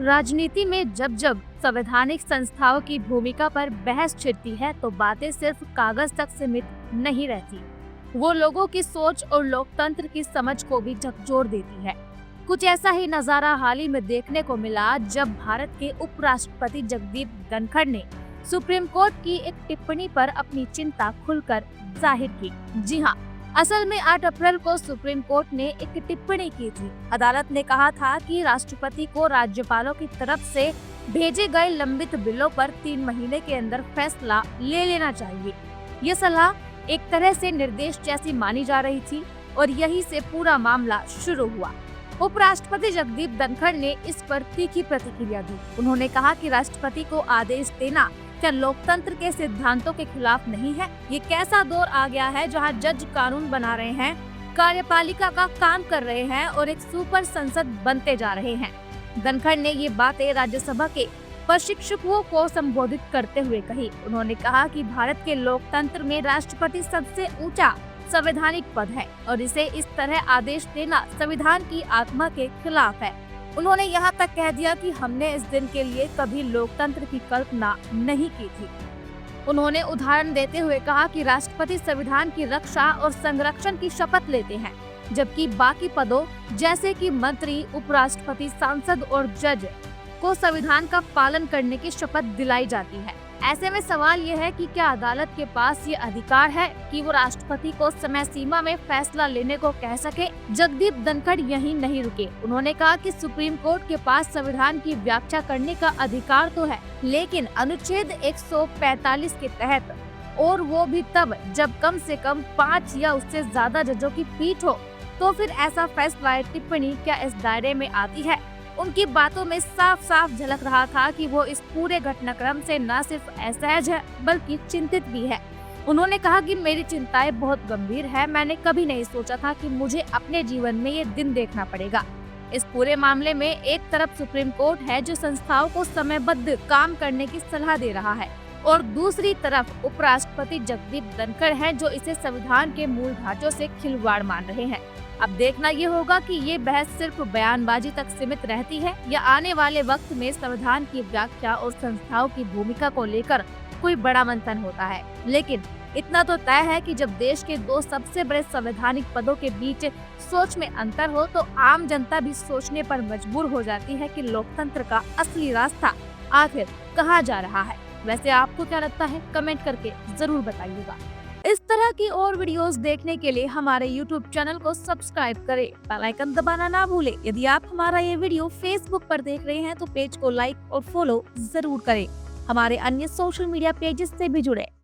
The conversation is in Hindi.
राजनीति में जब जब संवैधानिक संस्थाओं की भूमिका पर बहस छिड़ती है तो बातें सिर्फ कागज तक सीमित नहीं रहती, वो लोगों की सोच और लोकतंत्र की समझ को भी झकझोर देती है। कुछ ऐसा ही नजारा हाल ही में देखने को मिला जब भारत के उपराष्ट्रपति जगदीप धनखड़ ने सुप्रीम कोर्ट की एक टिप्पणी पर अपनी चिंता खुलकर जाहिर की। जी हाँ, असल में 8 अप्रैल को सुप्रीम कोर्ट ने एक टिप्पणी की थी। अदालत ने कहा था कि राष्ट्रपति को राज्यपालों की तरफ से भेजे गए लंबित बिलों पर 3 महीने के अंदर फैसला ले लेना चाहिए। ये सलाह एक तरह से निर्देश जैसी मानी जा रही थी और यही से पूरा मामला शुरू हुआ। उपराष्ट्रपति जगदीप धनखड़ ने इस पर तीखी प्रतिक्रिया दी। उन्होंने कहा कि राष्ट्रपति को आदेश देना क्या लोकतंत्र के सिद्धांतों के खिलाफ नहीं है? ये कैसा दौर आ गया है जहां जज कानून बना रहे हैं, कार्यपालिका का काम कर रहे हैं और एक सुपर संसद बनते जा रहे हैं। धनखड़ ने ये बातें राज्यसभा के प्रशिक्षकों को संबोधित करते हुए कही। उन्होंने कहा कि भारत के लोकतंत्र में राष्ट्रपति सबसे ऊंचा संवैधानिक पद है और इसे इस तरह आदेश देना संविधान की आत्मा के खिलाफ है। उन्होंने यहाँ तक कह दिया कि हमने इस दिन के लिए कभी लोकतंत्र की कल्पना नहीं की थी। उन्होंने उदाहरण देते हुए कहा कि राष्ट्रपति संविधान की रक्षा और संरक्षण की शपथ लेते हैं, जबकि बाकी पदों जैसे कि मंत्री, उपराष्ट्रपति, सांसद और जज को संविधान का पालन करने की शपथ दिलाई जाती है। ऐसे में सवाल यह है कि क्या अदालत के पास ये अधिकार है कि वो राष्ट्रपति को समय सीमा में फैसला लेने को कह सके? जगदीप धनखड़ यहीं नहीं रुके। उन्होंने कहा कि सुप्रीम कोर्ट के पास संविधान की व्याख्या करने का अधिकार तो है, लेकिन अनुच्छेद 145 के तहत, और वो भी तब जब कम से कम 5 या उससे ज्यादा जजों की पीठ हो, तो फिर ऐसा फैसला टिप्पणी क्या इस दायरे में आती है? उनकी बातों में साफ साफ झलक रहा था कि वो इस पूरे घटनाक्रम से न सिर्फ असहज है बल्कि चिंतित भी है। उन्होंने कहा कि मेरी चिंताएं बहुत गंभीर है। मैंने कभी नहीं सोचा था कि मुझे अपने जीवन में ये दिन देखना पड़ेगा। इस पूरे मामले में एक तरफ सुप्रीम कोर्ट है जो संस्थाओं को समयबद्ध काम करने की सलाह दे रहा है और दूसरी तरफ उपराष्ट्रपति जगदीप धनखड़ हैं जो इसे संविधान के मूल ढांचों से खिलवाड़ मान रहे हैं। अब देखना ये होगा कि ये बहस सिर्फ बयानबाजी तक सीमित रहती है या आने वाले वक्त में संविधान की व्याख्या और संस्थाओं की भूमिका को लेकर कोई बड़ा मंथन होता है। लेकिन इतना तो तय है कि जब देश के 2 सबसे बड़े संवैधानिक पदों के बीच सोच में अंतर हो तो आम जनता भी सोचने पर मजबूर हो जाती है कि लोकतंत्र का असली रास्ता आखिर कहाँ जा रहा है। वैसे आपको क्या लगता है? कमेंट करके जरूर बताइएगा। इस तरह की और वीडियोस देखने के लिए हमारे YouTube चैनल को सब्सक्राइब करें, बेल आइकन दबाना ना भूलें। यदि आप हमारा ये वीडियो Facebook पर देख रहे हैं तो पेज को लाइक और फॉलो जरूर करें। हमारे अन्य सोशल मीडिया पेजेस से भी जुड़े।